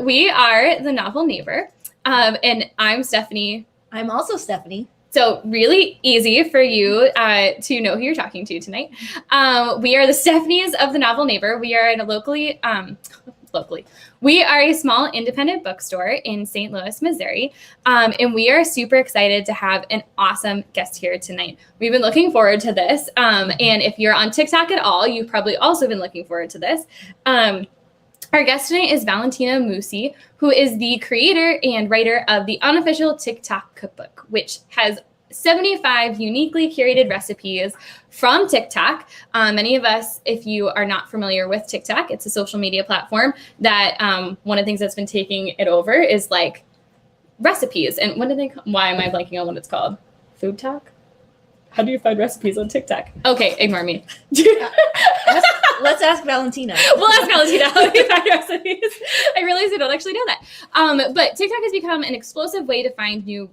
We are the Novel Neighbor, and I'm Stephanie. I'm also Stephanie. So really easy for you to know who you're talking to tonight. We are the Stephanies of the Novel Neighbor. We are in a locally. We are a small independent bookstore in St. Louis, Missouri, and we are super excited to have an awesome guest here tonight. We've been looking forward to this, and if you're on TikTok at all, you've probably also been looking forward to this. Our guest tonight is Valentina Mussi, who is the creator and writer of the Unofficial TikTok Cookbook, which has 75 uniquely curated recipes from TikTok. Many of us, if you are not familiar with TikTok, it's a social media platform that one of the things that's been taking it over is like recipes. And why am I blanking on what it's called? Food talk? How do you find recipes on TikTok? Okay, ignore me. Let's ask Valentina. We'll ask Valentina how do you find recipes. I realize I don't actually know that. But TikTok has become an explosive way to find new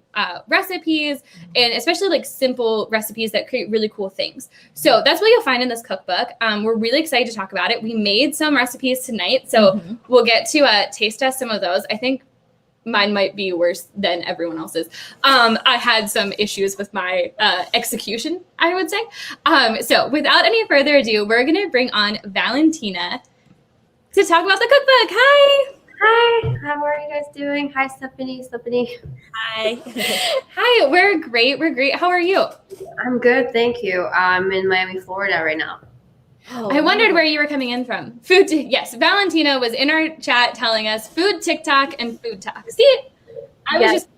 recipes, and especially like simple recipes that create really cool things. So that's what you'll find in this cookbook. We're really excited to talk about it. We made some recipes tonight, so we'll get to taste test some of those. I think mine might be worse than everyone else's. I had some issues with my execution, I would say. So without any further ado, we're going to bring on Valentina to talk about the cookbook. Hi. Hi, how are you guys doing? Hi, Stephanie. Hi. Hi, we're great. How are you? I'm good, thank you. I'm in Miami, Florida right now. Oh, I wondered where you were coming in from. Yes, Valentina was in our chat telling us food TikTok and food talk. See, I was just.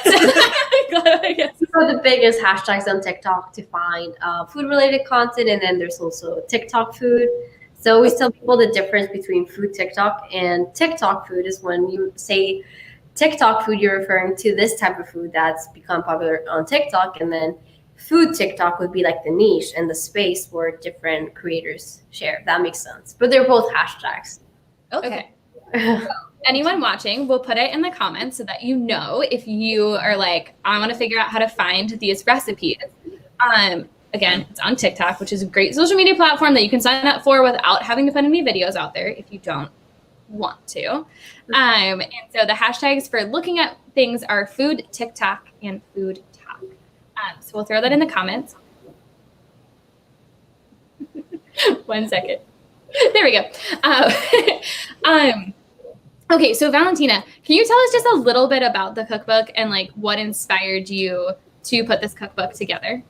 These are the biggest hashtags on TikTok to find food-related content, and then there's also TikTok food. So we tell people the difference between food TikTok and TikTok food is when you say TikTok food, you're referring to this type of food that's become popular on TikTok, and then food TikTok would be like the niche and the space where different creators share. That makes sense. But they're both hashtags. Okay. So anyone watching, we'll put it in the comments so that you know if you are like, I want to figure out how to find these recipes. Again, it's on TikTok, which is a great social media platform that you can sign up for without having to put any videos out there if you don't want to. And so the hashtags for looking at things are food TikTok and food talk. So we'll throw that in the comments. 1 second. There we go. Okay, so Valentina, can you tell us just a little bit about the cookbook and like what inspired you to put this cookbook together?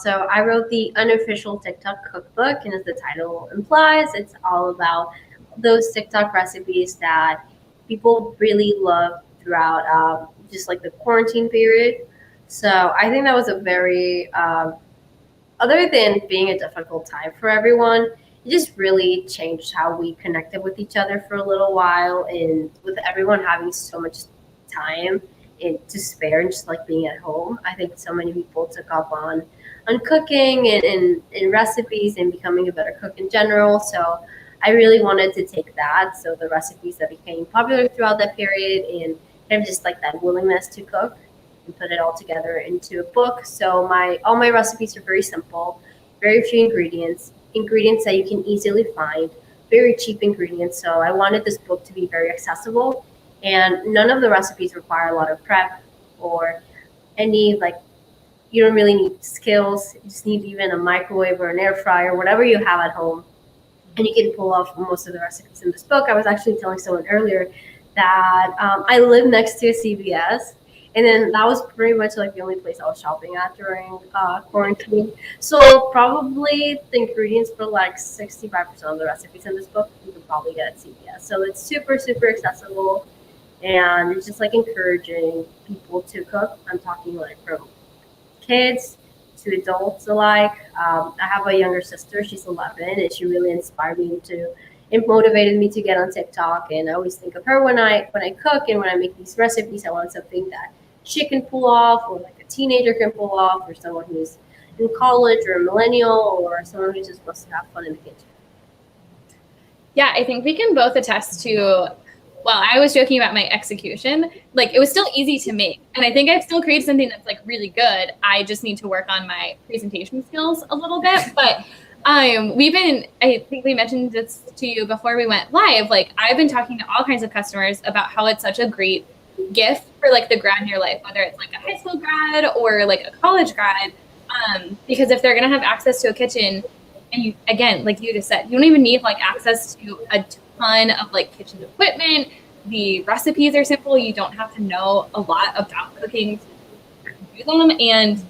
So I wrote the Unofficial TikTok Cookbook, and as the title implies, it's all about those TikTok recipes that people really love throughout just like the quarantine period. So I think that was a very, other than being a difficult time for everyone, it just really changed how we connected with each other for a little while. And with everyone having so much time to spare and just like being at home, I think so many people took up on cooking and recipes and becoming a better cook in general. So I really wanted to take that. So the recipes that became popular throughout that period and kind of just like that willingness to cook, and put it all together into a book. So all my recipes are very simple, very few ingredients that you can easily find, very cheap ingredients. So I wanted this book to be very accessible, and none of the recipes require a lot of prep or any you don't really need skills. You just need even a microwave or an air fryer, whatever you have at home, and you can pull off most of the recipes in this book. I was actually telling someone earlier that I live next to a CVS. And then that was pretty much like the only place I was shopping at during quarantine. So probably the ingredients for like 65% of the recipes in this book you can probably get at CVS. So it's super, super accessible, and it's just like encouraging people to cook. I'm talking like from kids to adults alike. I have a younger sister. She's 11, and she really inspired me it motivated me to get on TikTok. And I always think of her when I cook and when I make these recipes. I want something that she can pull off, or like a teenager can pull off, or someone who's in college, or a millennial, or someone who just wants to have fun in the kitchen. Yeah, I think we can both attest to, well, I was joking about my execution. Like, it was still easy to make. And I think I've still created something that's like really good. I just need to work on my presentation skills a little bit. But I think we mentioned this to you before we went live. Like, I've been talking to all kinds of customers about how it's such a great gift for like the grad in your life, whether it's like a high school grad or like a college grad. Because if they're going to have access to a kitchen, and you, again, like you just said, you don't even need like access to a ton of like kitchen equipment. The recipes are simple. You don't have to know a lot about cooking to do them, and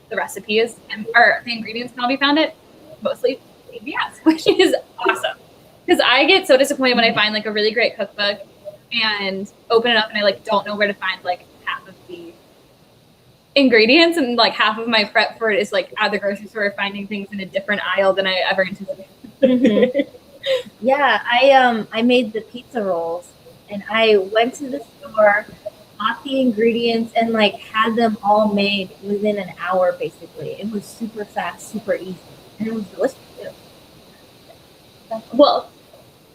the recipes or the ingredients can all be found at mostly CVS, which is awesome. Because I get so disappointed when I find like a really great cookbook and open it up and I like don't know where to find like half of the ingredients, and like half of my prep for it is like at the grocery store finding things in a different aisle than I ever anticipated. Mm-hmm. Yeah, I made the pizza rolls, and I went to the store, bought the ingredients, and like had them all made within an hour. Basically, it was super fast, super easy, and it was delicious too. Well,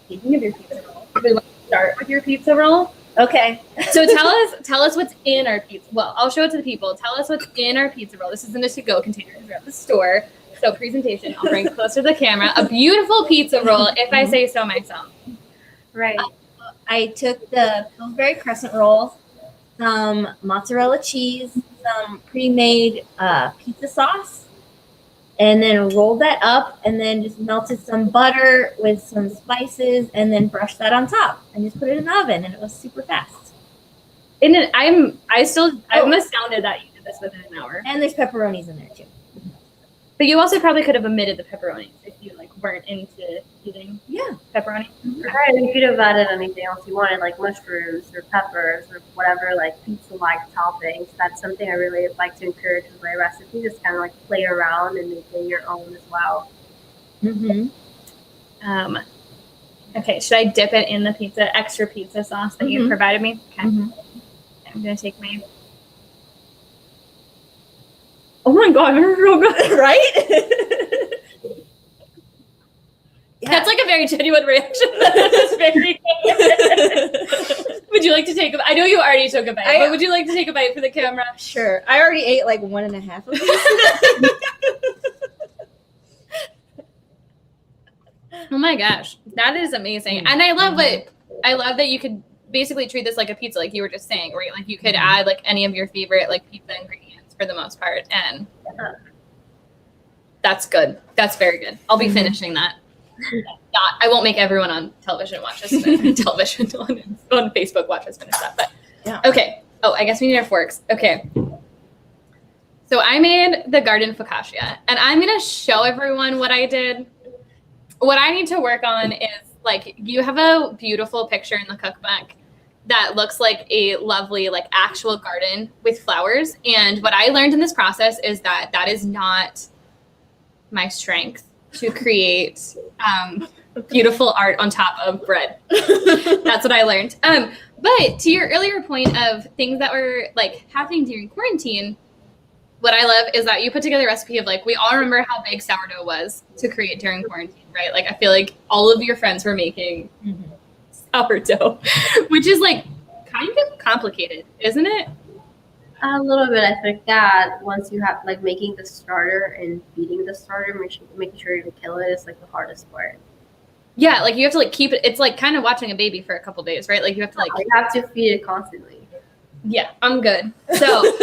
speaking of your pizza roll, we want to start with your pizza roll. Okay. So tell us what's in our pizza. Well, I'll show it to the people. Tell us what's in our pizza roll. This isn't a to-go container because we're at the store. So presentation, I'll bring it closer to the camera. A beautiful pizza roll, if I say so myself. Right. I took the Pillsbury crescent rolls, some mozzarella cheese, some pre-made pizza sauce, and then rolled that up, and then just melted some butter with some spices, and then brushed that on top, and just put it in the oven, and it was super fast. And I'm astounded that you did this within an hour. And there's pepperonis in there too. But you also probably could have omitted the pepperonis if you like weren't into eating pepperoni. Right, and you could have added anything else you wanted, like mushrooms or peppers or whatever, like pizza-like toppings. That's something I really like to encourage with my recipe, just kind of like play around and make it your own as well. Mm-hmm. Okay, should I dip it in the extra pizza sauce that you provided me? Okay. Mm-hmm. I'm going to take my... Oh my God, it's so good. Right? Yeah. That's like a very genuine reaction. That's very Would you like to take a bite? I know you already took a bite, but would you like to take a bite for the camera? Sure. I already ate like 1.5 of these. Oh my gosh, that is amazing. And I love that you could basically treat this like a pizza, like you were just saying, right? Like you could add like any of your favorite like pizza ingredients for the most part, and that's good. That's very good. I'll be finishing that. I won't make everyone on television watch us on Facebook watch us finish that. But yeah. Okay. Oh, I guess we need our forks. Okay. So I made the garden focaccia, and I'm gonna show everyone what I did. What I need to work on is like you have a beautiful picture in the cookbook that looks like a lovely like actual garden with flowers. And what I learned in this process is that that is not my strength to create beautiful art on top of bread. That's what I learned. But to your earlier point of things that were like happening during quarantine, what I love is that you put together a recipe of like, we all remember how big sourdough was to create during quarantine, right? Like I feel like all of your friends were making sourdough, which is like kind of complicated, isn't it? A little bit. I think that once you have like making the starter and feeding the starter, making sure you don't kill it is like the hardest part. Yeah, like you have to like keep it. It's like kind of watching a baby for a couple days, right? Like you have to like you have to feed it constantly. Yeah, I'm good. So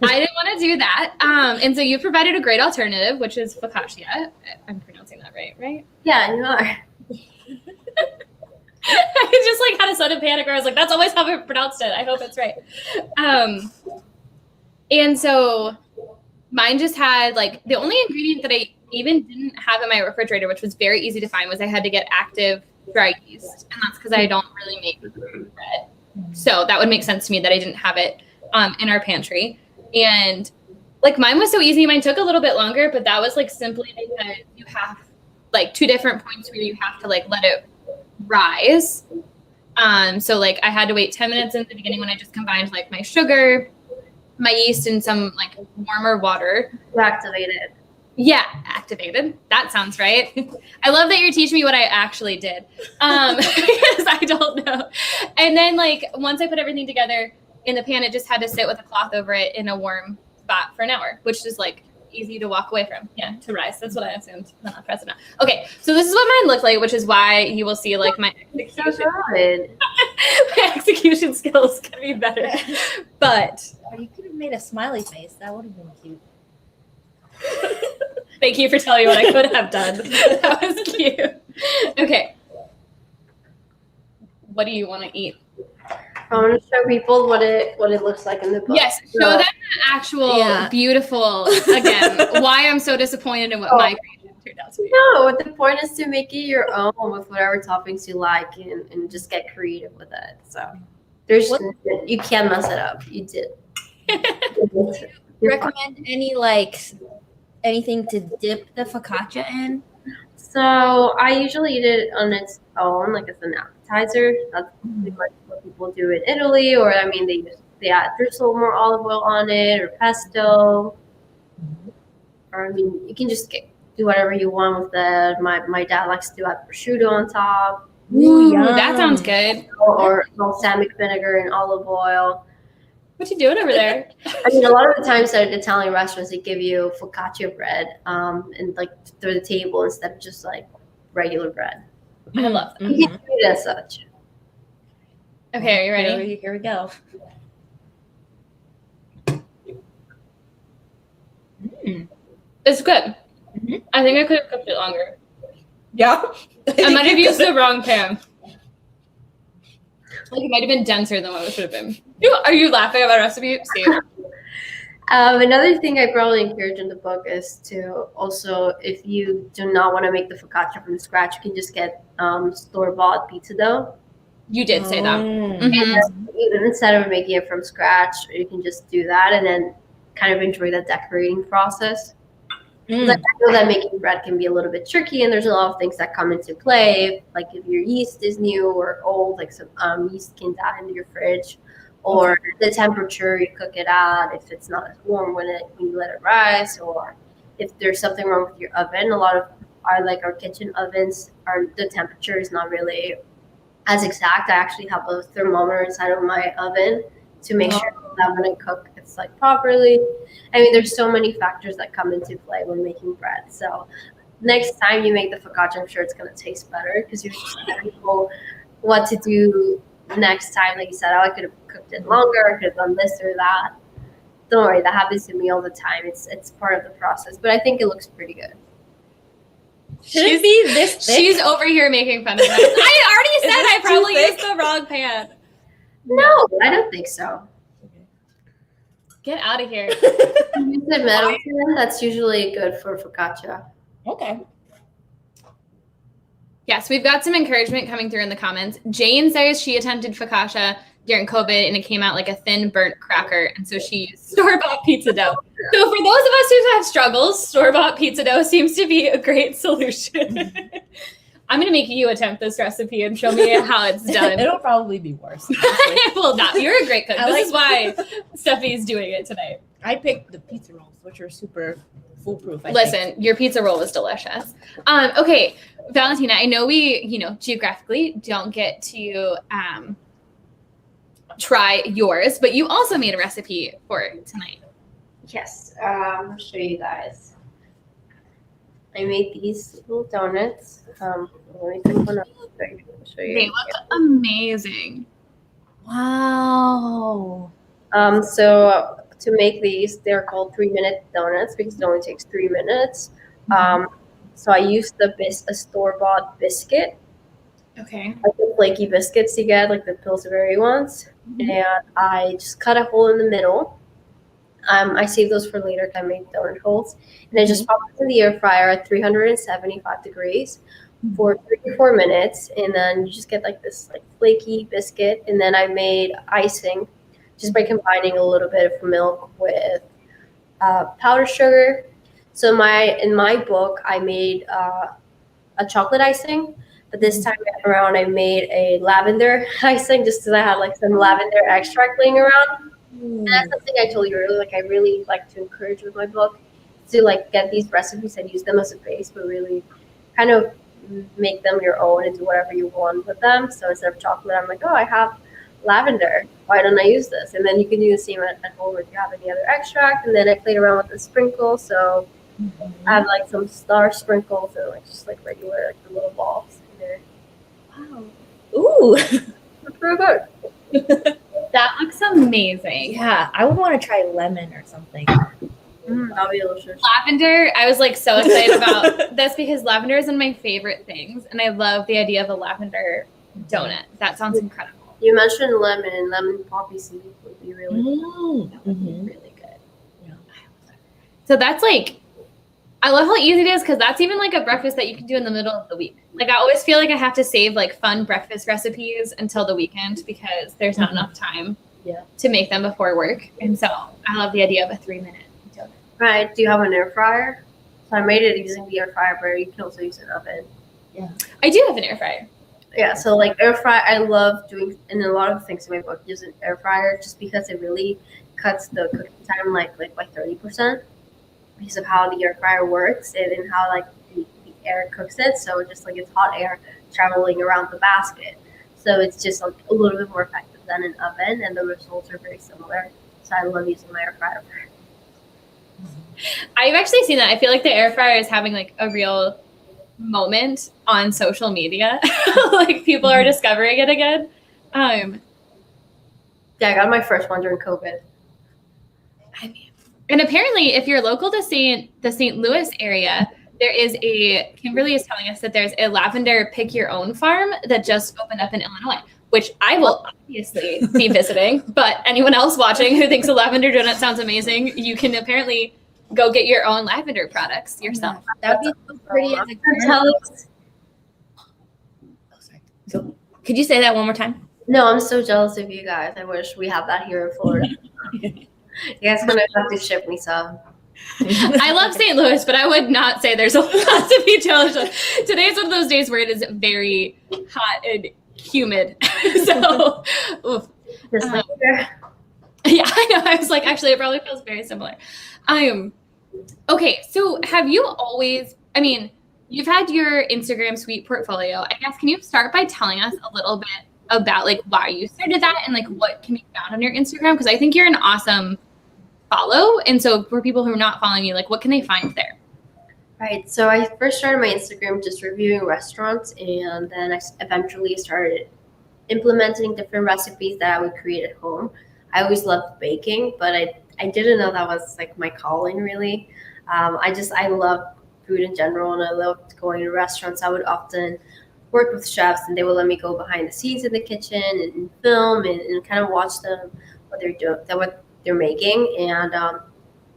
I didn't want to do that. And so you provided a great alternative, which is focaccia. I'm pronouncing that right? Yeah, you are. I just like had a sudden panic where I was like, that's always how I pronounced it. I hope it's right. And so mine just had like the only ingredient that I even didn't have in my refrigerator, which was very easy to find, was I had to get active dry yeast. And that's because I don't really make bread. So that would make sense to me that I didn't have it in our pantry. And like mine was so easy. Mine took a little bit longer, but that was like simply because you have like 2 different points where you have to like let it rise. So like I had to wait 10 minutes in the beginning when I just combined like my sugar, my yeast, and some like warmer water. Activated. Yeah, activated. That sounds right. I love that you're teaching me what I actually did. Because I don't know. And then like once I put everything together in the pan, it just had to sit with a cloth over it in a warm spot for an hour, which is like easy to walk away from. Yeah, to rise. That's what I assumed. No, not president. Okay, so this is what mine looked like, which is why you will see like my execution. My execution skills can be better. But you could have made a smiley face. That would have been cute. thank you for telling me what I could have done. That was cute. Okay. What do you want to eat? I want to show people what it looks like in the book. Yes, show them the actual beautiful, again, why I'm so disappointed in what my creation turned out to be. No, the point is to make it your own with whatever toppings you like and just get creative with it. So you can't mess it up. You did. Recommend any anything to dip the focaccia in? So I usually eat it on its own, like as an appetizer. That's pretty much what people do in Italy, or I mean, they add drizzle more olive oil on it, or pesto. Or I mean, you can just do whatever you want with it. My dad likes to add prosciutto on top. Ooh, that sounds good. Or balsamic vinegar and olive oil. What you doing over there? I mean, a lot of the times at Italian restaurants, they give you focaccia bread and like through the table instead of just like regular bread. I love that. You can do it as such. Okay, are you ready? Here we go. It's good. I think I could have cooked it longer. Yeah. I might have used the wrong pan. Like it might have been denser than what it should have been. Are you laughing at my recipe? See. Another thing I probably encourage in the book is to also, if you do not want to make the focaccia from scratch, you can just get store-bought pizza dough. You did say that. And instead of making it from scratch, you can just do that and then kind of enjoy the decorating process. Like, I know that making bread can be a little bit tricky, and there's a lot of things that come into play. Like if your yeast is new or old, like some yeast can die into your fridge, or the temperature you cook it at, if it's not as warm when you let it rise, or if there's something wrong with your oven. A lot of our kitchen ovens, the temperature is not really as exact. I actually have a thermometer inside of my oven to make sure that when I cook, it's like properly. I mean, there's so many factors that come into play when making bread. So next time you make the focaccia, I'm sure it's going to taste better because you're just know what to do next time. Like you said, I could have cooked it longer, I could have done this or that. Don't worry, that happens to me all the time. It's part of the process, but I think it looks pretty good. Should it be this thick? She's over here making fun of us. I already said I probably used the wrong pan. No, I don't think so. Get out of here. Use the metal pan. That's usually good for focaccia. Okay. Yes, we've got some encouragement coming through in the comments. Jane says she attempted focaccia during COVID and it came out like a thin burnt cracker, and so she used store-bought pizza dough. So for those of us who have struggles, store-bought pizza dough seems to be a great solution. I'm going to make you attempt this recipe and show me how it's done. It'll probably be worse. It will not. You're a great cook. This is why Steffi's doing it tonight. I picked the pizza rolls, which are super foolproof. Listen, your pizza roll was delicious. Okay, Valentina, I know we, geographically don't get to try yours, but you also made a recipe for tonight. Yes, I'll show you guys. I made these little donuts. Let me pick one up. Show you. They look amazing. Wow. So to make these, they're called 3-minute donuts because it only takes 3 minutes. So I used a store-bought biscuit. Okay. Like the flaky biscuits you get, like the Pillsbury ones. And I just cut a hole in the middle. I saved those for later because I made donut holes. And I just popped it in the air fryer at 375 degrees for 3 to 4 minutes. And then you just get like this like flaky biscuit. And then I made icing just by combining a little bit of milk with powdered sugar. So in my book, I made a chocolate icing. But this time around, I made a lavender icing just because I had like some lavender extract laying around. And that's something I told you earlier. Like I really like to encourage with my book to like get these recipes and use them as a base, but really kind of make them your own and do whatever you want with them. So instead of chocolate, I'm like, I have lavender. Why don't I use this? And then you can do the same at home if you have any other extract. And then I played around with the sprinkle. So I have like some star sprinkles and like just like regular like the little balls in there. Wow. Ooh. It's pretty good. That looks amazing. Yeah, I would want to try lemon or something. That'll be delicious. Lavender, I was like so excited about this because lavender is one of my favorite things. And I love the idea of a lavender donut. That sounds incredible. You mentioned lemon poppy seed would be really Really good. Yeah. So that's like, I love how easy it is because that's even like a breakfast that you can do in the middle of the week. Like I always feel like I have to save like fun breakfast recipes until the weekend because there's not enough time to make them before work. And so I love the idea of a 3-minute donut. Right. Do you have an air fryer? So I made it using the air fryer, but you can also use an oven. Yeah. I do have an air fryer. Yeah, so like air fryer, I love doing, and a lot of things in my book use an air fryer just because it really cuts the cooking time like by 30% because of how the air fryer works and how like the air cooks it. So just like it's hot air traveling around the basket. So it's just like a little bit more effective than an oven, and the results are very similar. So I love using my air fryer. I've actually seen that. I feel like the air fryer is having like a real moment on social media. Like people are discovering it again. Yeah, I got my first one during COVID. And apparently if you're local to the St. Louis area, there is Kimberly is telling us that there's a lavender pick your own farm that just opened up in Illinois, which I will obviously be visiting, but anyone else watching who thinks a lavender donut sounds amazing, you can apparently go get your own lavender products yourself. That would be so pretty as a jealous. So, could you say that one more time? No, I'm so jealous of you guys. I wish we have that here in Florida. You guys gonna have to ship me some. I love St. Louis, but I would not say there's a lot to be jealous of. Today is one of those days where it is very hot and humid. So, oof. Yeah, I know. I was like, actually, it probably feels very similar. Okay, so have you always, I mean, you've had your Instagram suite portfolio. I guess, can you start by telling us a little bit about like why you started that and like what can be found on your Instagram? Because I think you're an awesome follow. And so for people who are not following you, like what can they find there? Right. So I first started my Instagram just reviewing restaurants, and then I eventually started implementing different recipes that I would create at home. I always loved baking, but I didn't know that was like my calling really. I love food in general, and I loved going to restaurants. I would often work with chefs, and they would let me go behind the scenes in the kitchen and film and kind of watch them what they're making. And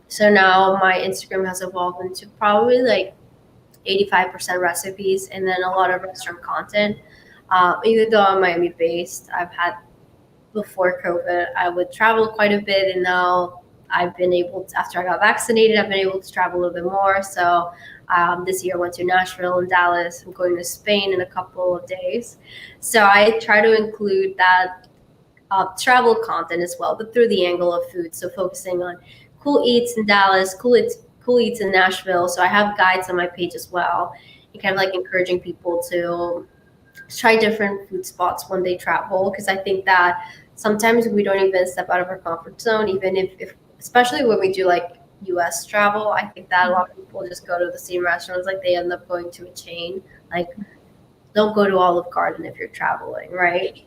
so now my Instagram has evolved into probably like 85% recipes, and then a lot of restaurant content. Even though I'm Miami based, before COVID, I would travel quite a bit, and now I've been able to, after I got vaccinated, I've been able to travel a little bit more. So this year I went to Nashville and Dallas. I'm going to Spain in a couple of days. So I try to include that travel content as well, but through the angle of food. So focusing on cool eats in Dallas, cool eats in Nashville. So I have guides on my page as well, and kind of like encouraging people to try different food spots when they travel, because I think that sometimes we don't even step out of our comfort zone, even if especially when we do like US travel. I think that a lot of people just go to the same restaurants, like they end up going to a chain. Like, don't go to Olive Garden if you're traveling, right?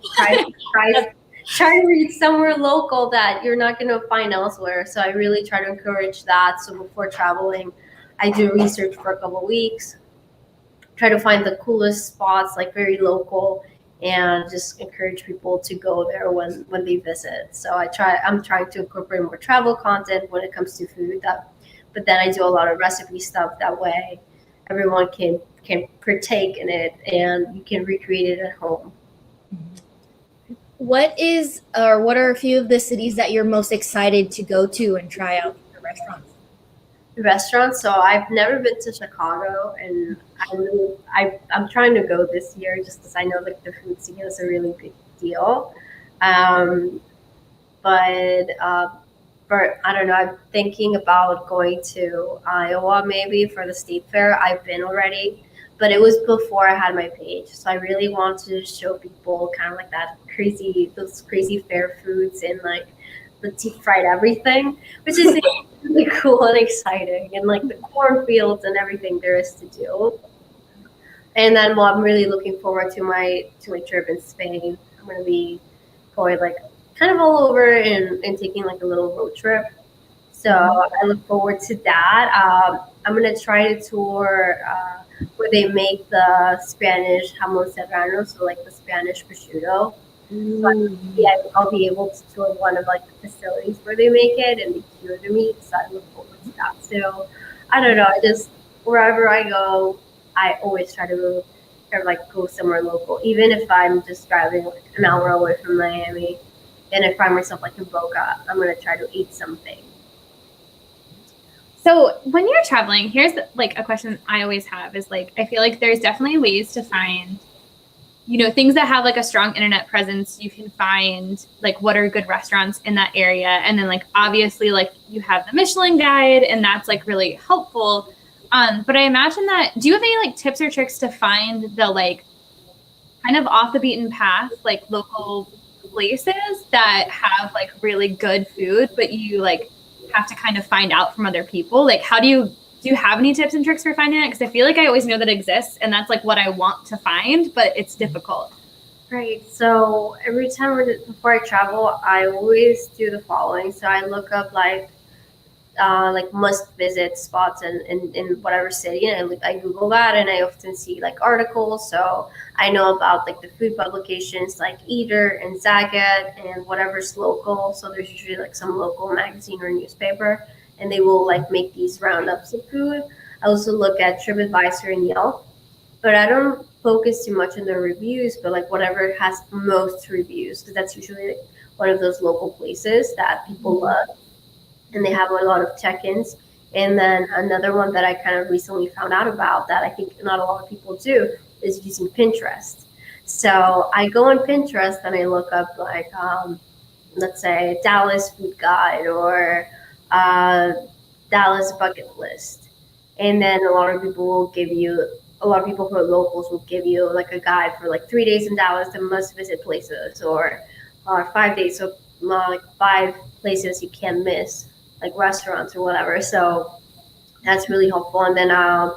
Try to read somewhere local that you're not going to find elsewhere. So I really try to encourage that. So before traveling, I do research for a couple of weeks, try to find the coolest spots, like very local, and just encourage people to go there when they visit. So I'm trying to incorporate more travel content when it comes to food, but then I do a lot of recipe stuff. That way everyone can partake in it and you can recreate it at home. What are a few of the cities that you're most excited to go to and try out the restaurants? So I've never been to Chicago, and I'm trying to go this year just because I know like the food scene is a really big deal. But I don't know. I'm thinking about going to Iowa maybe for the state fair. I've been already, but it was before I had my page. So I really want to show people kind of like those crazy fair foods and like the deep fried everything, which is really cool and exciting, and like the cornfields and everything there is to do. And then, well, I'm really looking forward to my trip in Spain. I'm gonna be going like kind of all over and taking like a little road trip. So I look forward to that. I'm gonna try to tour where they make the Spanish jamon serrano, so like the Spanish prosciutto. So yeah, I'll be able to tour one of like the facilities where they make it and they cure the meat. So I look forward to that. So I don't know. I just wherever I go, I always try to kind of like go somewhere local, even if I'm just driving like an hour away from Miami. And I find myself like in Boca, I'm gonna try to eat something. So when you're traveling, here's like a question I always have is like, I feel like there's definitely ways to find, you know, things that have like a strong internet presence. You can find like what are good restaurants in that area. And then like, obviously like you have the Michelin guide and that's like really helpful. But I imagine that, do you have any like tips or tricks to find the like kind of off the beaten path, like local places that have like really good food, but you like have to kind of find out from other people? Like, do you have any tips and tricks for finding it? Because I feel like I always know that it exists and that's like what I want to find, but it's difficult. Right. So every time before I travel, I always do the following. So I look up like must visit spots in whatever city, and I Google that, and I often see like articles. So I know about like the food publications like Eater and Zagat and whatever's local. So there's usually like some local magazine or newspaper, and they will like make these roundups of food. I also look at TripAdvisor and Yelp, but I don't focus too much on the reviews, but like whatever has most reviews, because that's usually like one of those local places that people love. And they have a lot of check-ins. And then another one that I kind of recently found out about that I think not a lot of people do is using Pinterest. So I go on Pinterest and I look up like, let's say Dallas food guide or Dallas bucket list. And then a lot of people who are locals will give you like a guide for like 3 days in Dallas, the must visit places, or 5 days. So like 5 places you can't miss, like restaurants or whatever. So that's really helpful. And then I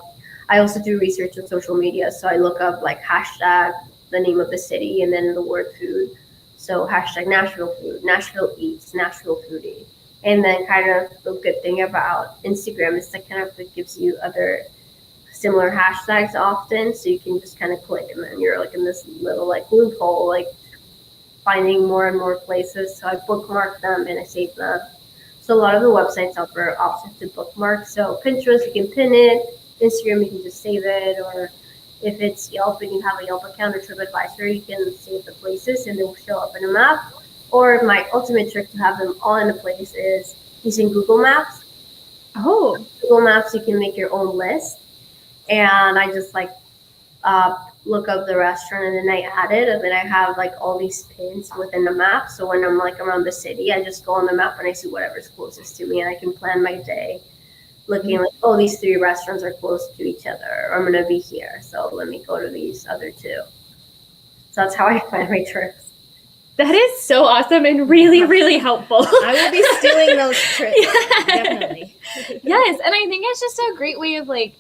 also do research on social media. So I look up like hashtag the name of the city and then the word food. So hashtag Nashville food, Nashville eats, Nashville foodie. And then kind of the good thing about Instagram is that kind of it gives you other similar hashtags often. So you can just kind of click and then you're like in this little like loophole, like finding more and more places. So I bookmark them and I save them. So a lot of the websites offer options to bookmark. So Pinterest, you can pin it. Instagram, you can just save it. Or if it's Yelp and you have a Yelp account or TripAdvisor, you can save the places and they will show up in a map. Or my ultimate trick to have them all in a place is using Google Maps. Oh. Google Maps, you can make your own list. And I just like look up the restaurant and then I add it, and then I have like all these pins within the map. So when I'm like around the city, I just go on the map and I see whatever's closest to me, and I can plan my day looking like, oh, these 3 restaurants are close to each other, or I'm gonna be here, so let me go to these other 2. So that's how I plan my trips. That is so awesome and really, really helpful. I will be stealing those trips. Yes. Definitely. Yes. And I think it's just a great way of like,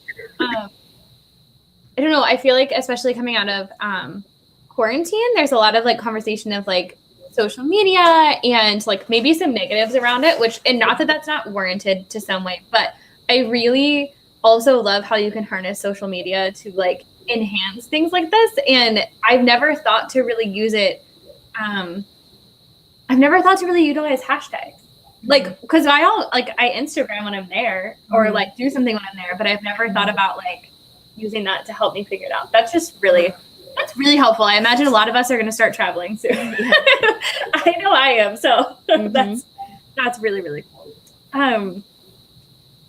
I don't know. I feel like, especially coming out of quarantine, there's a lot of like conversation of like social media and like maybe some negatives around it, which, and not that that's not warranted to some way, but I really also love how you can harness social media to like enhance things like this. And I've never thought to really use it. I've never thought to really utilize hashtags. Like, because I Instagram when I'm there or like do something when I'm there, but I've never thought about like using that to help me figure it out. That's really helpful. I imagine a lot of us are going to start traveling soon. Yeah. I know I am. So that's really, really cool.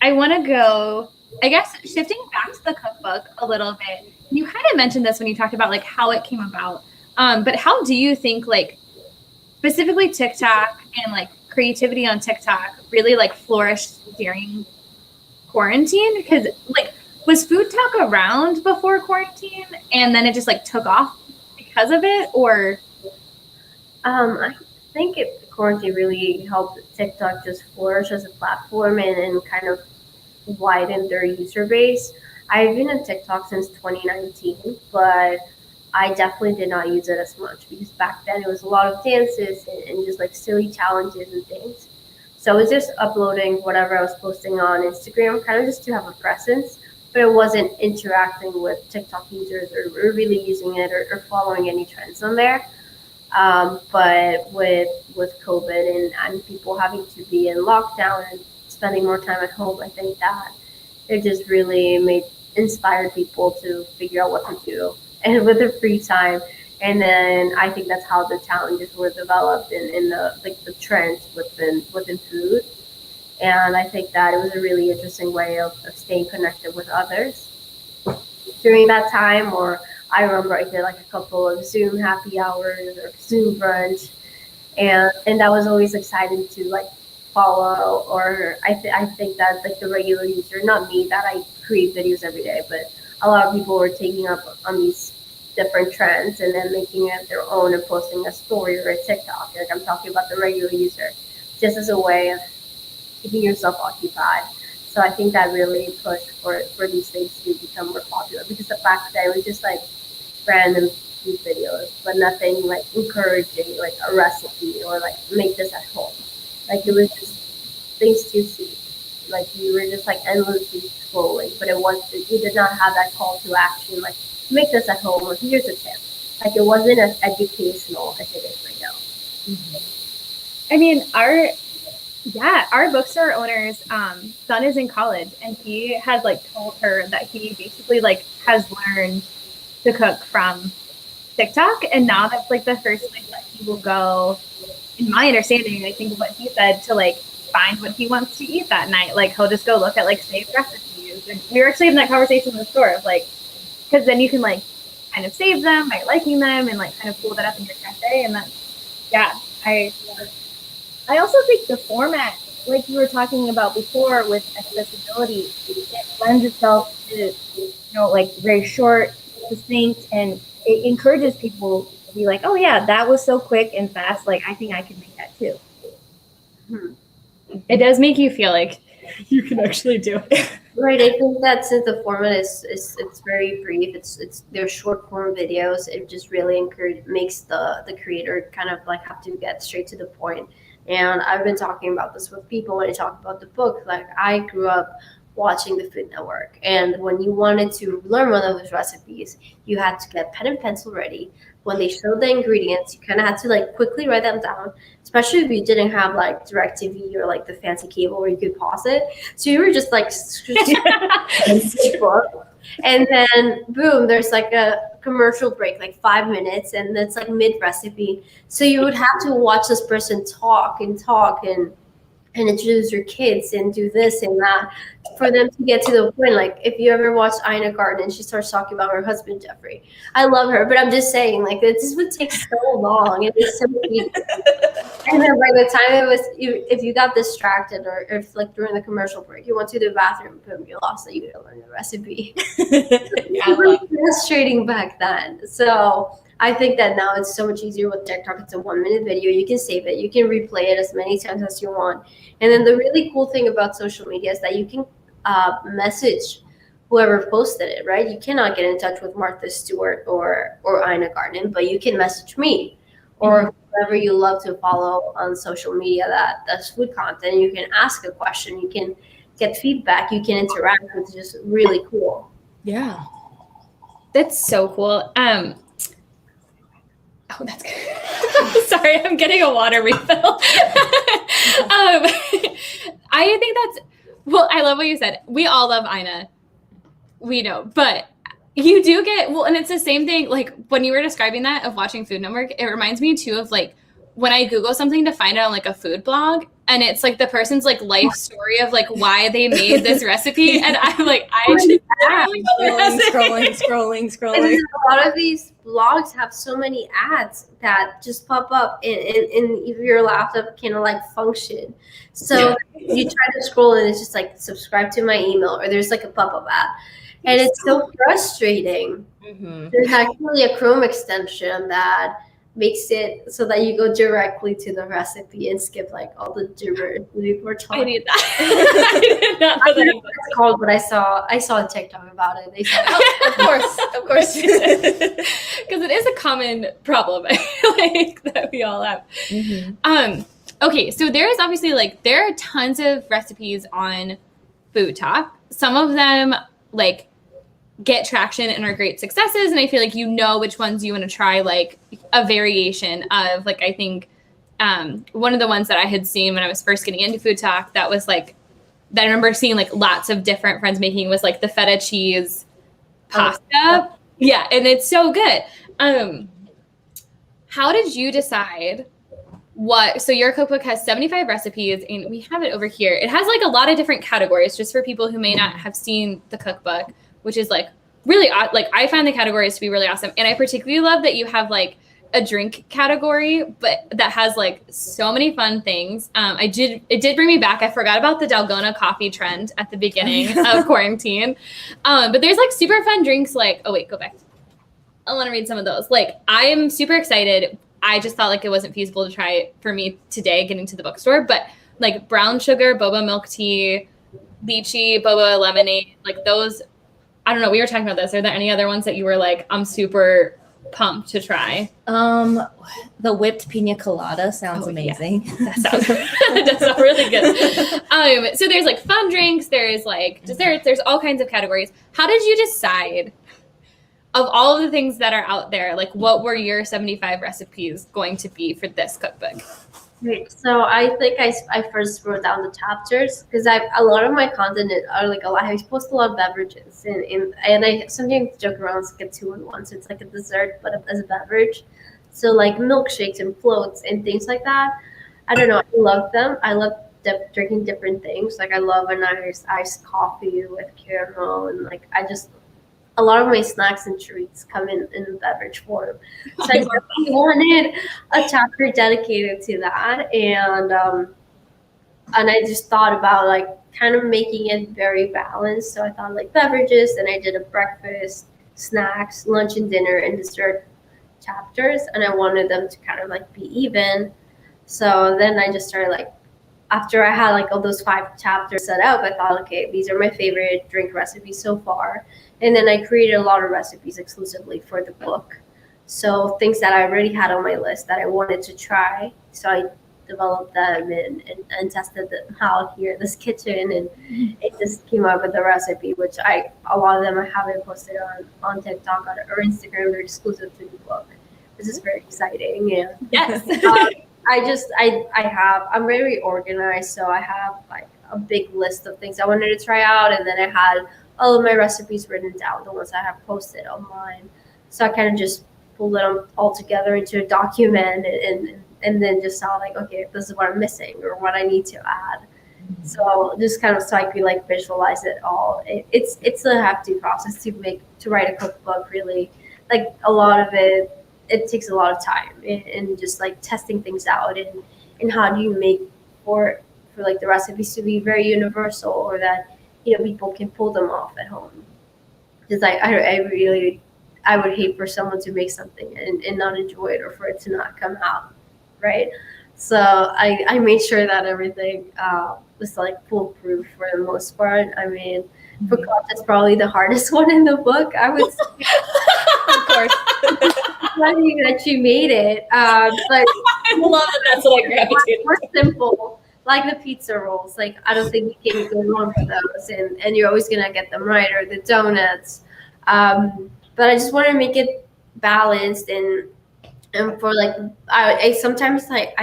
I want to go, I guess, shifting back to the cookbook a little bit. You kind of mentioned this when you talked about like how it came about. But how do you think like specifically TikTok and like creativity on TikTok really like flourished during quarantine? Because like Was food talk around before quarantine and then it just like took off because of it, or? I think quarantine really helped TikTok just flourish as a platform and kind of widen their user base. I've been on TikTok since 2019, but I definitely did not use it as much because back then it was a lot of dances and just like silly challenges and things. So I was just uploading whatever I was posting on Instagram, kind of just to have a presence, but it wasn't interacting with TikTok users or really using it or following any trends on there. But with COVID and people having to be in lockdown and spending more time at home, I think that it just really made inspired people to figure out what to do and with their free time. And then I think that's how the challenges were developed in the like the trends within food. And I think that it was a really interesting way of staying connected with others during that time. Or I remember I did like a couple of Zoom happy hours or Zoom brunch, and that was always exciting to like follow. Or I think that like the regular user, not me, that I create videos every day, but a lot of people were taking up on these different trends and then making it their own and posting a story or a TikTok. Like I'm talking about the regular user, just as a way of keeping yourself occupied. So I think that really pushed for these things to become more popular because the fact that it was just like random food videos, but nothing like encouraging, like a recipe or like make this at home. Like it was just things to see. Like you were just like endlessly scrolling, but you did not have that call to action, like make this at home or here's a tip. Like it wasn't as educational as it is right now. I mean, our bookstore owner's son is in college, and he has like told her that he basically like has learned to cook from TikTok, and now that's like the first place that he will go. In my understanding, I think what he said, to like find what he wants to eat that night. Like he'll just go look at like saved recipes, and we were actually having that conversation in the store of like, because then you can like kind of save them by liking them and like kind of pull that up in your cafe, and that's I also think the format, like you were talking about before with accessibility, it lends itself to, like very short, succinct, and it encourages people to be like, oh yeah, that was so quick and fast. Like, I think I can make that too. It does make you feel like you can actually do it. Right, I think that since the format is it's very brief, it's they're short form videos. It just really makes the creator kind of like have to get straight to the point. And I've been talking about this with people when I talk about the book. Like I grew up watching the Food Network, and when you wanted to learn one of those recipes, you had to get pen and pencil ready. When they showed the ingredients, you kind of had to like quickly write them down, especially if you didn't have like DirecTV or like the fancy cable where you could pause it. So you were just like and then boom, there's like a commercial break, like 5 minutes, and it's like mid recipe. So you would have to watch this person talk and introduce your kids and do this and that for them to get to the point. Like if you ever watched Ina Garten and she starts talking about her husband Jeffrey, I love her, but I'm just saying like this would take so long and it's so easy. And then by the time if you got distracted or if like during the commercial break you went to the bathroom, boom, you lost it. You gotta learn the recipe. It was frustrating back then. So I think that now it's so much easier with TikTok. It's a 1 minute video. You can save it. You can replay it as many times as you want. And then the really cool thing about social media is that you can message whoever posted it, right? You cannot get in touch with Martha Stewart or Ina Garten, but you can message me or whoever you love to follow on social media that does food content. You can ask a question. You can get feedback. You can interact, which is just really cool. Yeah. That's so cool. Oh, that's good. Sorry, I'm getting a water refill. I think well, I love what you said. We all love Ina. We know, but you do get, and it's the same thing, like when you were describing that of watching Food Network, it reminds me too of like when I Google something to find out on like a food blog, and it's like the person's like life story of like why they made this recipe, and I'm like, scrolling. And a lot of these blogs have so many ads that just pop up in your laptop can like function. So you try to scroll and it's just like subscribe to my email, or there's like a pop-up ad. And it's so frustrating. Mm-hmm. There's actually a Chrome extension that makes it so that you go directly to the recipe and skip like all the gibberish we were I talking. need that. I did not know I don't know that. what it's called, but I saw a TikTok about it. They said, Of course. Because it is a common problem like that we all have. Mm-hmm. Okay, so there is obviously like there are tons of recipes on Food Talk. Some of them like get traction and are great successes, and I feel like you know which ones you want to try, like a variation of. Like I think one of the ones that I had seen when I was first getting into Food Talk that was like that I remember seeing like lots of different friends making was like the feta cheese pasta. Yeah, and it's so good. How did you decide so your cookbook has 75 recipes, and we have it over here. It has like a lot of different categories just for people who may not have seen the cookbook, which is like really like I find the categories to be really awesome. And I particularly love that you have like a drink category, but that has like so many fun things. It did bring me back. I forgot about the Dalgona coffee trend at the beginning of quarantine. But there's like super fun drinks like, oh wait, go back. I want to read some of those. Like I am super excited. I just thought like it wasn't feasible to try it for me today getting to the bookstore, but like brown sugar, boba milk tea, lychee, boba lemonade, like those, I don't know. We were talking about this. Are there any other ones that you were like, I'm super pumped to try? The whipped pina colada sounds amazing. Yeah. That does sound really good. So there's like fun drinks, there's like desserts, there's all kinds of categories. How did you decide of all of the things that are out there, like what were your 75 recipes going to be for this cookbook? Great. So I think I first wrote down the chapters because a lot of my content are like I post a lot of beverages and I sometimes joke around it's like a 2-in-1, so it's like a dessert but as a beverage. So like milkshakes and floats and things like that. I don't know. I love them. I love drinking different things. Like I love a nice iced coffee with caramel and like a lot of my snacks and treats come in beverage form. So I definitely wanted a chapter dedicated to that. And I just thought about like kind of making it very balanced. So I thought like beverages, and I did a breakfast, snacks, lunch and dinner, and dessert chapters. And I wanted them to kind of like be even. So then I just started like, after I had like all those 5 chapters set up, I thought, okay, these are my favorite drink recipes so far. And then I created a lot of recipes exclusively for the book. So things that I already had on my list that I wanted to try. So I developed them and tested them out here in this kitchen. And it just came up with the recipe, which a lot of them I haven't posted on TikTok or Instagram. They're exclusive to the book. This is very exciting. And Yes. I'm very organized, so I have like a big list of things I wanted to try out, and then I had all of my recipes written down, the ones I have posted online. So I kind of just pulled them all together into a document and then just saw like, okay, this is what I'm missing or what I need to add. So just kind of so I could like visualize it all. It's a hefty process to write a cookbook, really. Like a lot of it takes a lot of time and just like testing things out and how do you make for like the recipes to be very universal or that people can pull them off at home. Because I would hate for someone to make something and not enjoy it or for it to not come out right. So I made sure that everything was like foolproof for the most part. I mean, picotta is probably the hardest one in the book, I would say. Of course. Funny that you made it, but I love that. That's what I gravitated. More simple, like the pizza rolls. Like I don't think you can go wrong with those, and you're always gonna get them right. Or the donuts, but I just want to make it balanced and for like I sometimes like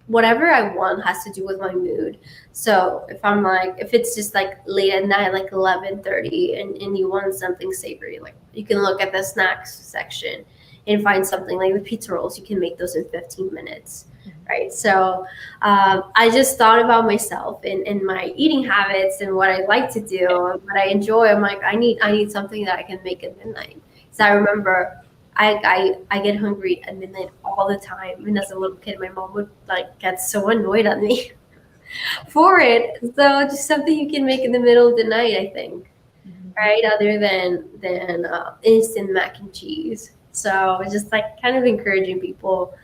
whatever I want has to do with my mood. So if it's just like late at night, like 11:30 and you want something savory, like you can look at the snacks section and find something like the pizza rolls. You can make those in 15 minutes, right? So I just thought about myself and my eating habits and what I like to do and what I enjoy. I'm like, I need something that I can make at midnight. So I remember I get hungry at midnight all the time. And as a little kid, my mom would like get so annoyed at me for it. So just something you can make in the middle of the night, I think. right? Other than instant mac and cheese. So it's just like kind of encouraging people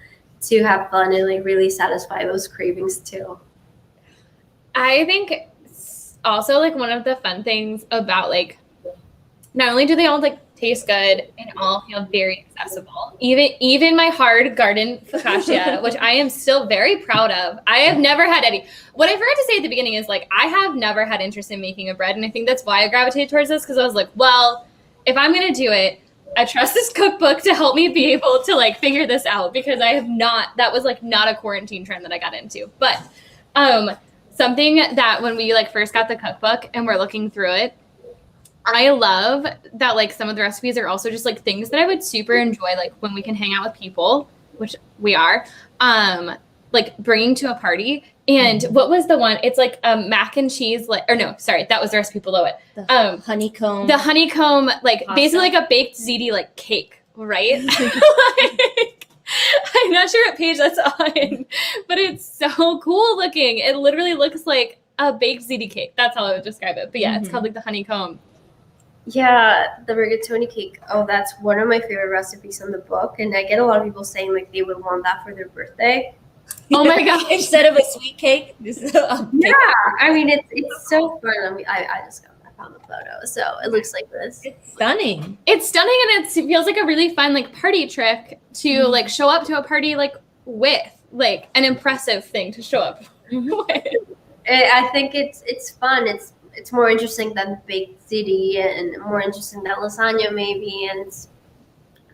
to have fun and like really satisfy those cravings too. I think also like one of the fun things about like, not only do they all like taste good and all feel very accessible, even my hard garden focaccia, which I am still very proud of. I have never had any. What I forgot to say at the beginning is like, I have never had interest in making a bread. And I think that's why I gravitated towards this, because I was like, well, if I'm going to do it, I trust this cookbook to help me be able to like figure this out, because I have not, that was like not a quarantine trend that I got into. But something that when we like first got the cookbook and we're looking through it, I love that like some of the recipes are also just like things that I would super enjoy like when we can hang out with people, which we are, like bringing to a party. And what was the one? It's like a mac and cheese, like, or no, sorry, that was the recipe below it. The honeycomb. The honeycomb, like pasta. Basically like a baked ziti like cake, right? Like, I'm not sure what page that's on, but it's so cool looking. It literally looks like a baked ziti cake. That's how I would describe it. But yeah, it's called like the honeycomb. Yeah, the rigatoni cake. Oh, that's one of my favorite recipes in the book. And I get a lot of people saying like they would want that for their birthday. Oh my gosh. Instead of a sweet cake, this is a yeah, I mean it's so fun. I mean, I found the photo, so it looks like this. It's stunning. It's stunning, and it feels like a really fun like party trick to like show up to a party like with, like an impressive thing to show up with. I think it's fun. It's more interesting than baked ziti and more interesting than lasagna maybe, and it's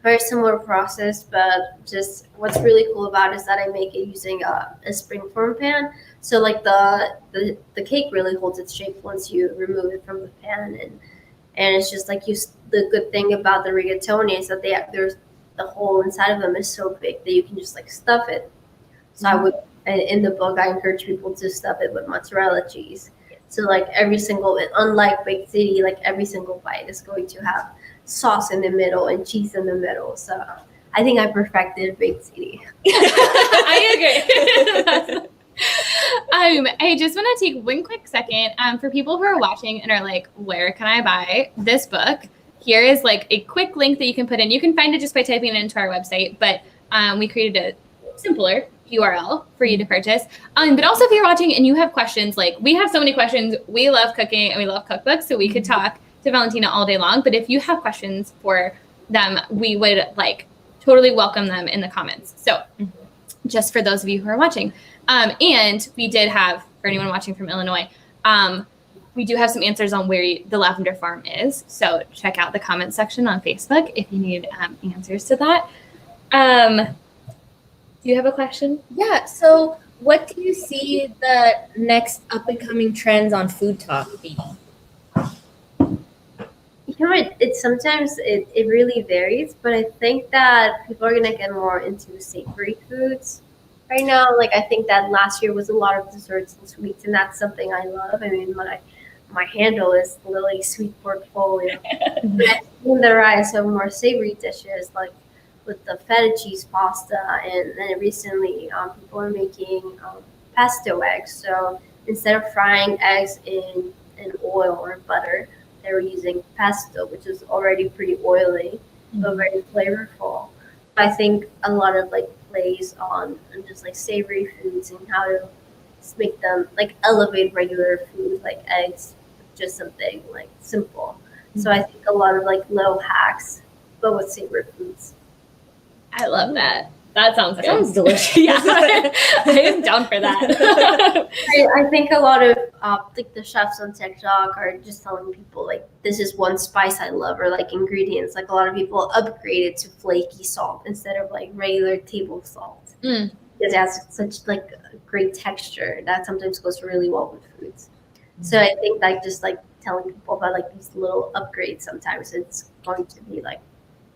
very similar process, but just what's really cool about it is that I make it using a springform pan. So like the cake really holds its shape once you remove it from the pan, and it's just like the good thing about the rigatoni is that there's the hole inside of them is so big that you can just like stuff it. So I would, in the book, I encourage people to stuff it with mozzarella cheese. So like unlike baked ziti, like every single bite is going to have sauce in the middle and cheese in the middle. So I think I perfected baked ziti. I agree. I just want to take one quick second for people who are watching and are like, where can I buy this book? Here is like a quick link that you can put in. You can find it just by typing it into our website, but we created a simpler URL for you to purchase. But also if you're watching and you have questions, like we have so many questions, we love cooking and we love cookbooks, so we could talk to Valentina all day long. But if you have questions for them, we would like totally welcome them in the comments. So just for those of you who are watching. And we did have, for anyone watching from Illinois, we do have some answers on where the lavender farm is. So check out the comment section on Facebook if you need answers to that. Do you have a question? Yeah. So what do you see the next up and coming trends on food talk being? You know, it sometimes it really varies, but I think that people are gonna get more into savory foods right now. Like I think that last year was a lot of desserts and sweets, and that's something I love. I mean, my handle is Lily Sweet Portfolio. But I think in the rise of more savory dishes, like with the feta cheese pasta, and then recently people are making pesto eggs. So instead of frying eggs in oil or butter, they were using pesto, which is already pretty oily, but very flavorful. I think a lot of like plays on just like savory foods and how to make them like elevate regular food like eggs, just something like simple. So I think a lot of like little hacks, but with savory foods. I love that. That sounds good. Sounds delicious. Yeah, I am down for that. I think a lot of like the chefs on TikTok are just telling people like this is one spice I love, or like ingredients. Like a lot of people upgrade it to flaky salt instead of like regular table salt because it has such like a great texture that sometimes goes really well with foods. So I think like just like telling people about like these little upgrades, sometimes it's going to be like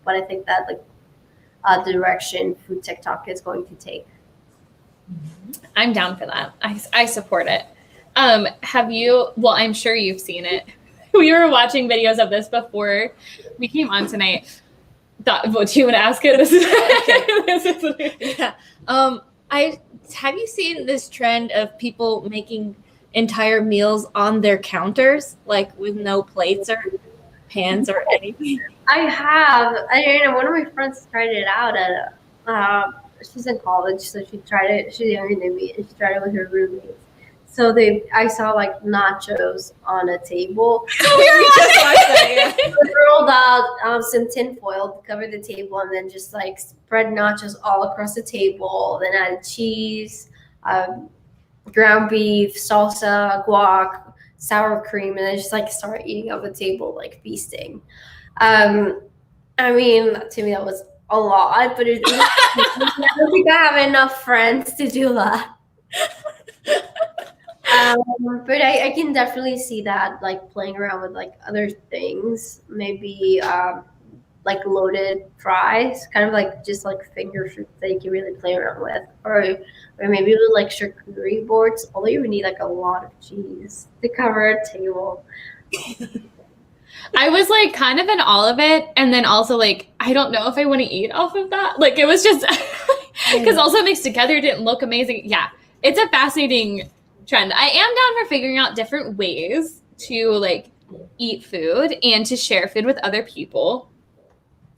what I think that like direction food TikTok is going to take. I'm down for that. I support it. Have you, well, I'm sure you've seen it. We were watching videos of this before we came on tonight. What do you want to ask it? Yeah. Have you seen this trend of people making entire meals on their counters, like with no plates or? pans or anything? I have. I know one of my friends tried it out at she's in college, so she tried it. She's younger than me, and she tried it with her roommates. So I saw like nachos on a table. They rolled out some tin foil to cover the table, and then just like spread nachos all across the table. Then added cheese, ground beef, salsa, guac, sour cream, and then just like start eating off the table, like feasting. I mean, to me that was a lot, but I don't think I have enough friends to do that. But I can definitely see that, like playing around with like other things, maybe like loaded fries, kind of like just like finger foods that you can really play around with, or maybe with like charcuterie boards. Although you would need like a lot of cheese to cover a table. I was like kind of in all of it, and then also like I don't know if I want to eat off of that. Like it was just because also mixed together didn't look amazing. Yeah, it's a fascinating trend. I am down for figuring out different ways to like eat food and to share food with other people.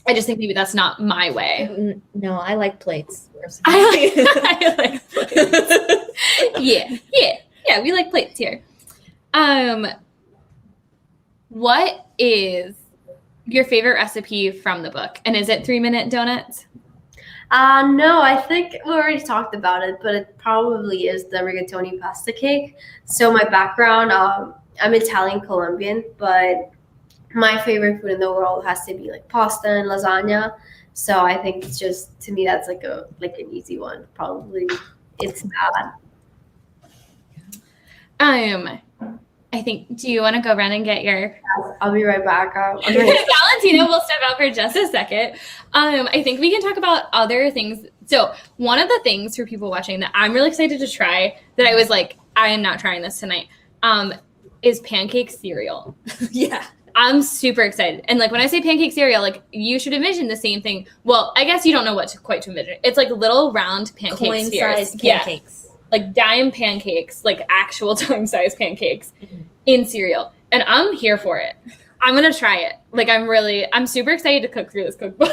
I just think maybe that's not my way. No, I like plates. I like plates. Yeah, we like plates here. What is your favorite recipe from the book? And is it 3-minute donuts? No, I think we already talked about it, but it probably is the rigatoni pasta cake. So my background, I'm Italian Colombian, but my favorite food in the world has to be like pasta and lasagna. So I think it's just, to me, that's like an easy one. Probably it's not. I think, do you want to go around and get your... I'll be right back. Valentina will step out for just a second. I think we can talk about other things. So one of the things for people watching that I'm really excited to try, that I was like, I am not trying this tonight, is pancake cereal. Yeah. I'm super excited. And like when I say pancake cereal, like you should envision the same thing. Well, I guess you don't know what to quite to envision. It's like little round pancake Coin-sized pancakes. Yeah. Like dime pancakes, like actual dime-sized pancakes in cereal. And I'm here for it. I'm going to try it. Like I'm super excited to cook through this cookbook.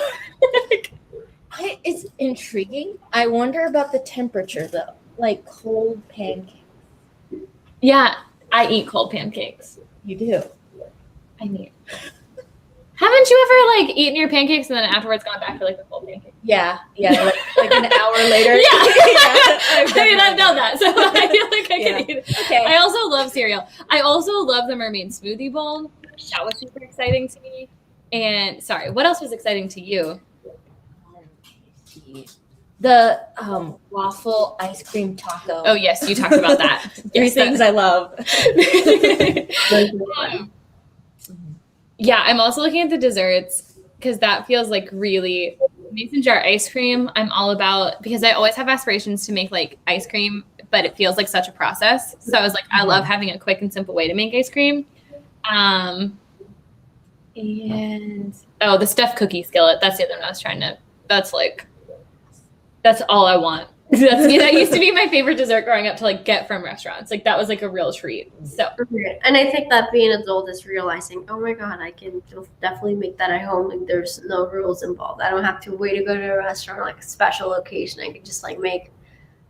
It's intriguing. I wonder about the temperature though. Like cold pancakes. Yeah, I eat cold pancakes. You do. I mean, haven't you ever like eaten your pancakes and then afterwards gone back to like the cold pancakes? Yeah, like an hour later. I've done that, so I feel like I can eat it. Okay. I also love cereal. I also love the mermaid smoothie bowl. That was super exciting to me. And sorry, what else was exciting to you? The waffle ice cream taco. Oh yes, you talked about that. Three things I love. Yeah, I'm also looking at the desserts because that feels like really mason jar ice cream. I'm all about, because I always have aspirations to make like ice cream, but it feels like such a process. So I was like, I love having a quick and simple way to make ice cream. And the stuffed cookie skillet. That's the other one I was trying to. That's all I want. That used to be my favorite dessert growing up to like get from restaurants. Like that was like a real treat. So, and I think that being an adult is realizing, oh my God, I can definitely make that at home. Like there's no rules involved. I don't have to wait to go to a restaurant, like a special occasion. I can just like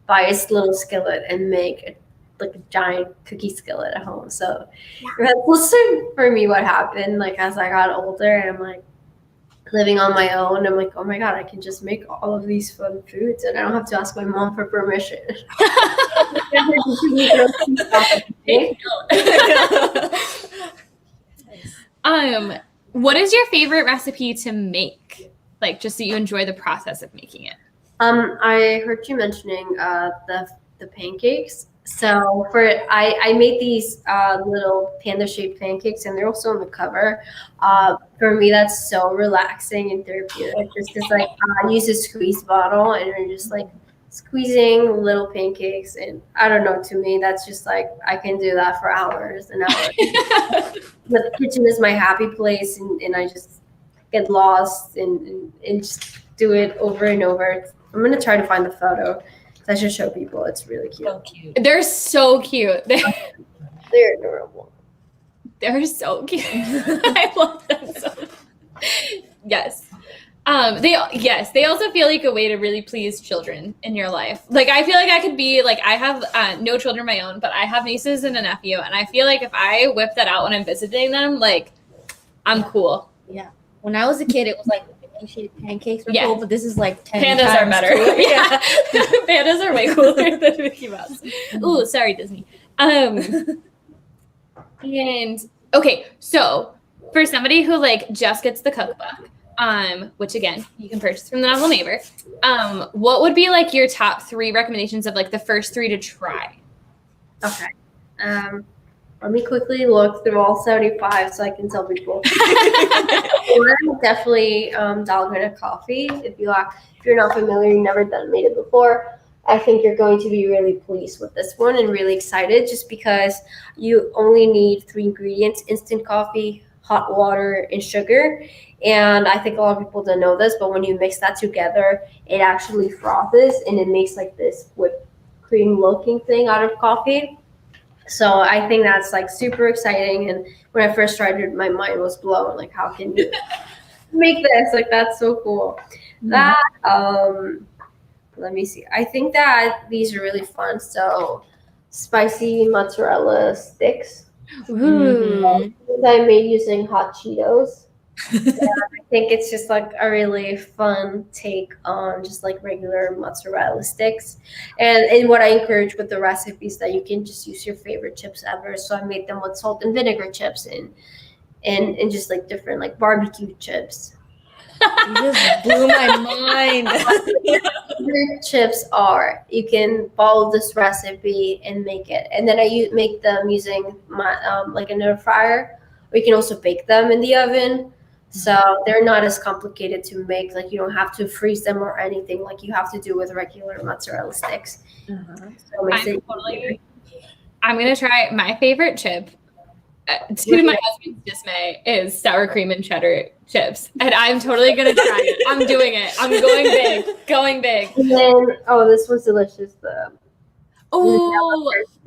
buy a little skillet and make like a giant cookie skillet at home. So that's also for me what happened. Like as I got older and I'm like living on my own, I'm like, oh my God, I can just make all of these fun foods and I don't have to ask my mom for permission. What is your favorite recipe to make? Like just so you enjoy the process of making it. I heard you mentioning the pancakes. So I made these little panda-shaped pancakes, and they're also on the cover. For me, that's so relaxing and therapeutic. Just because like I use a squeeze bottle, and you're just like squeezing little pancakes, and I don't know. To me, that's just like I can do that for hours and hours. But the kitchen is my happy place, and I just get lost and just do it over and over. I'm gonna try to find the photo. I should show people. It's really cute. So cute. They're so cute. They're adorable. They're so cute. I love them Yes. They also feel like a way to really please children in your life. Like, I feel like I could be like, I have no children of my own, but I have nieces and a nephew, and I feel like if I whip that out when I'm visiting them, like, I'm cool. Yeah. When I was a kid, it was like pancakes were cool, but this is like 10 Pandas are times better. cooler. Yeah. Pandas are way cooler than Mickey Mouse. Ooh, sorry, Disney. And okay, so for somebody who like just gets the cookbook, which again you can purchase from the Novel Neighbor, what would be like your top 3 recommendations of like the first 3 to try? Okay. Let me quickly look through all 75 so I can tell people. One, definitely Dalgona coffee. If you're not familiar, you've never made it before, I think you're going to be really pleased with this one and really excited, just because you only need 3 ingredients: instant coffee, hot water, and sugar. And I think a lot of people don't know this, but when you mix that together, it actually frothes and it makes like this whipped cream looking thing out of coffee. So I think that's like super exciting. And when I first tried it, my mind was blown. Like, how can you make this? Like, that's so cool. That, let me see. I think that these are really fun. So spicy mozzarella sticks. Ooh. I made using hot Cheetos. I think it's just like a really fun take on just like regular mozzarella sticks. And what I encourage with the recipe is that you can just use your favorite chips ever. So I made them with salt and vinegar chips and just like different like barbecue chips. You just blew my mind. Your chips are, you can follow this recipe and make it, and then I make them using my like an air fryer, or you can also bake them in the oven. So they're not as complicated to make. Like, you don't have to freeze them or anything like you have to do with regular mozzarella sticks. So I'm gonna try my favorite chip. To my husband's dismay, is sour cream and cheddar chips, and I'm totally gonna try it. I'm doing it. I'm going big. And then, this one's delicious. The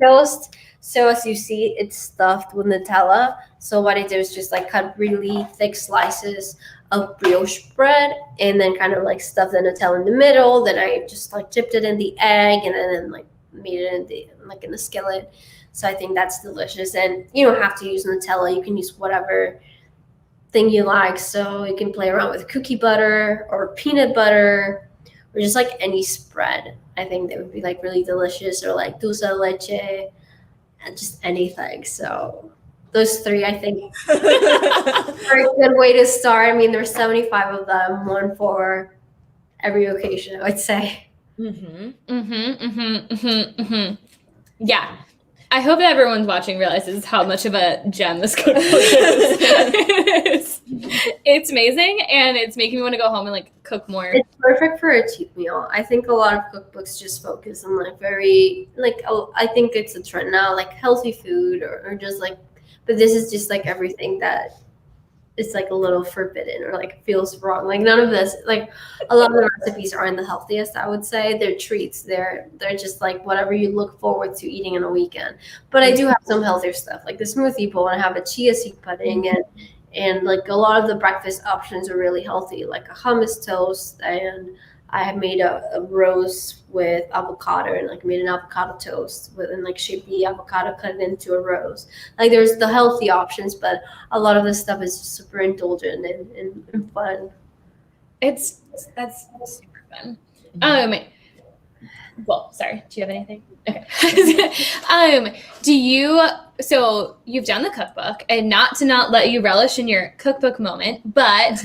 toast. So as you see, it's stuffed with Nutella. So what I do is just like cut really thick slices of brioche bread and then kind of like stuff the Nutella in the middle. Then I just like dipped it in the egg and then like made it in the skillet. So I think that's delicious. And you don't have to use Nutella. You can use whatever thing you like. So you can play around with cookie butter or peanut butter or just like any spread. I think that would be like really delicious, or like dulce de leche and just anything. So those 3, I think, are a good way to start. I mean, there's 75 of them, one for every occasion, I would say. Yeah. I hope that everyone's watching realizes how much of a gem this cookbook is. It's amazing, and it's making me want to go home and like cook more. It's perfect for a cheap meal. I think a lot of cookbooks just focus on like very like, I think it's a trend now, like healthy food or just like, but this is just like everything that is like a little forbidden or like feels wrong. Like none of this, like a lot of the recipes aren't the healthiest, I would say. They're treats. They're just like whatever you look forward to eating on a weekend. But I do have some healthier stuff, like the smoothie bowl, and I have a chia seed pudding, and like a lot of the breakfast options are really healthy, like a hummus toast, and I have made a rose with avocado and like made an avocado toast and like shaped the avocado, cut it into a rose. Like there's the healthy options, but a lot of this stuff is just super indulgent and fun. That's super fun. Well, sorry. Do you have anything? Okay. So you've done the cookbook, and not to let you relish in your cookbook moment, but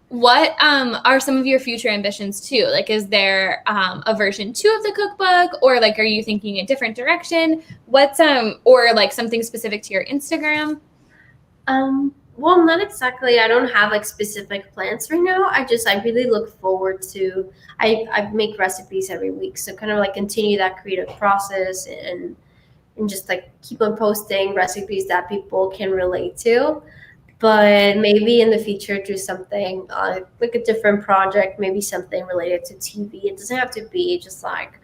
what are some of your future ambitions too? Like, is there a version 2 of the cookbook, or like, are you thinking a different direction? What's or like something specific to your Instagram? Well, not exactly. I don't have like specific plans right now. I really look forward to, I make recipes every week. So kind of like continue that creative process and just like keep on posting recipes that people can relate to. but maybe in the future do something like a different project, maybe something related to TV. It doesn't have to be just like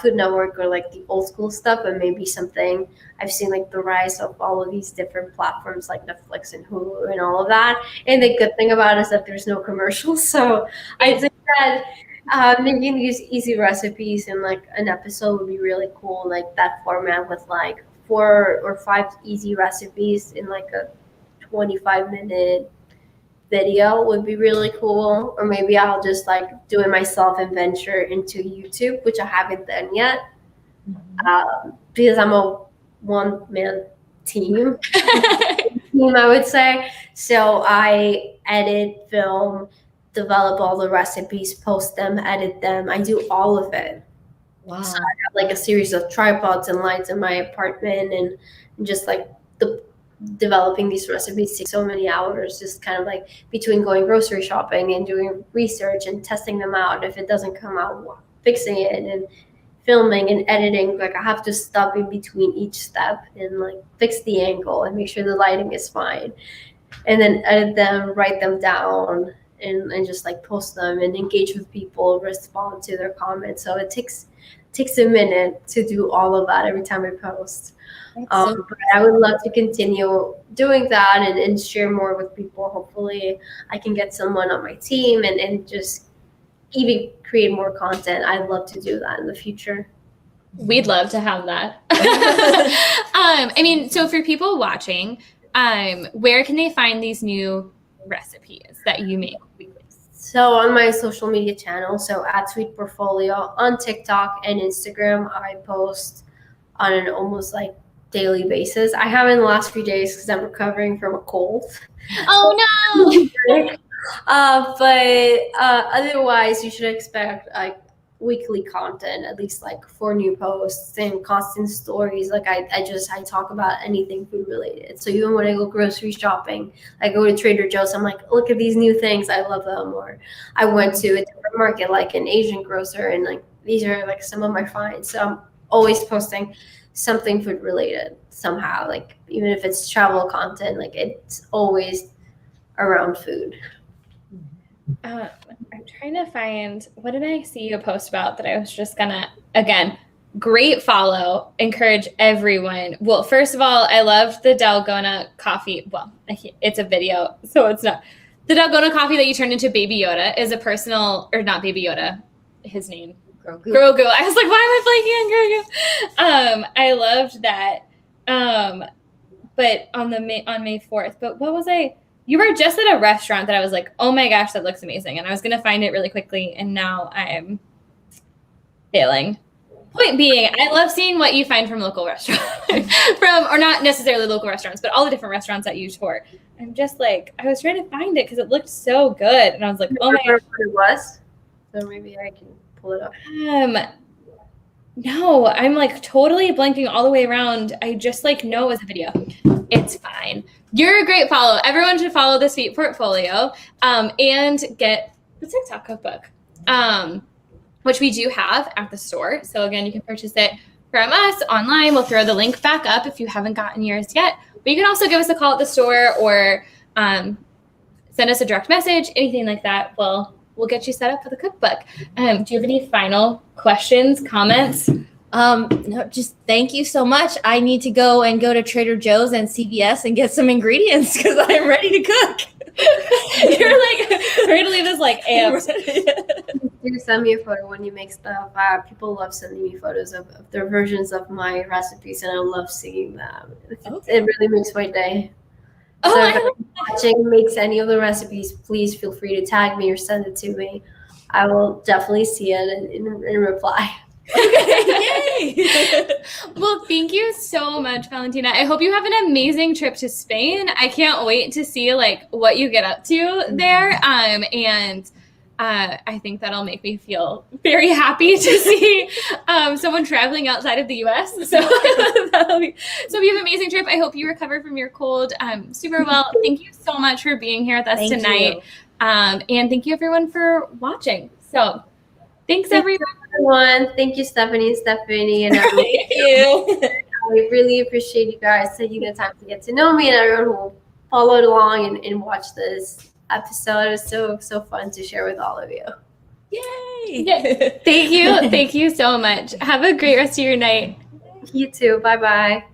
Food Network or like the old school stuff, but maybe something. I've seen like the rise of all of these different platforms like Netflix and Hulu and all of that. And the good thing about it is that there's no commercials. So I think that making these easy recipes in like an episode would be really cool. Like that format with like 4 or 5 easy recipes in like a 25-minute video would be really cool. Or maybe I'll just like do it myself and venture into YouTube, which I haven't done yet, because I'm a one-man team, I would say. So I edit, film, develop all the recipes, post them, edit them. I do all of it. Wow. So I have like a series of tripods and lights in my apartment, and just like the developing these recipes takes so many hours, just kind of like between going grocery shopping and doing research and testing them out. If it doesn't come out, fixing it and filming and editing, like I have to stop in between each step and like fix the angle and make sure the lighting is fine, and then edit them, write them down, and just like post them and engage with people, respond to their comments. So it takes a minute to do all of that every time I post. But I would love to continue doing that and share more with people. Hopefully I can get someone on my team and just even create more content. I'd love to do that in the future. We'd love to have that. I mean, so for people watching, where can they find these new recipes that you make weekly? So on my social media channel, so at Sweet Portfolio on TikTok and Instagram, I post on an almost like daily basis. I haven't in the last few days because I'm recovering from a cold. Oh no! But otherwise, you should expect like weekly content, at least like 4 new posts and constant stories. Like I talk about anything food related. So even when I go grocery shopping, I go to Trader Joe's, I'm like, look at these new things, I love them. Or I went to a different market, like an Asian grocer, and like these are like some of my finds. So I'm always posting something food related somehow, like even if it's travel content, like it's always around food. I'm trying to find, what did I see you post about that I was just gonna, again, great follow, encourage everyone. Well, first of all, I loved the Dalgona coffee. Well, it's a video, so it's not. The Dalgona coffee that you turned into Baby Yoda is a personal, or not Baby Yoda, his name. Grogu. I was like, why am I blanking on Grogu? I loved that. But on May 4th, but what was I? You were just at a restaurant that I was like, oh my gosh, that looks amazing. And I was going to find it really quickly. And now I'm failing. Point being, I love seeing what you find from local restaurants, or not necessarily local restaurants, but all the different restaurants that you tour. I'm just like, I was trying to find it because it looked so good. And I was like, oh my gosh. What it was? So maybe I can pull it up. No, I'm like totally blanking all the way around. I just like know it was a video. It's fine. You're a great follow. Everyone should follow the Sweet Portfolio and get the TikTok cookbook, which we do have at the store. So again, you can purchase it from us online. We'll throw the link back up if you haven't gotten yours yet. But you can also give us a call at the store or send us a direct message, anything like that. We'll get you set up for the cookbook. Do you have any final questions, comments? No, just thank you so much. I need to go to Trader Joe's and CVS and get some ingredients because I'm ready to cook. You're like ready to leave this like amped. Do send me a photo when you make stuff. People love sending me photos of their versions of my recipes, and I love seeing them. It really makes my day. Oh, so if anyone watching makes any of the recipes, please feel free to tag me or send it to me. I will definitely see it and reply. Yay! Well, thank you so much, Valentina. I hope you have an amazing trip to Spain. I can't wait to see like what you get up to there. And I think that'll make me feel very happy to see someone traveling outside of the U.S. So you have an amazing trip. I hope you recover from your cold super well. Thank you so much for being here with us tonight. And thank you everyone for watching. So thanks everyone. Thank you, Stephanie, and everyone. Thank you. I really appreciate you guys taking the time to get to know me and everyone who will followed along and watched this episode. It was so fun to share with all of you. Yay! Yeah. Thank you so much. Have a great rest of your night. You too. Bye bye.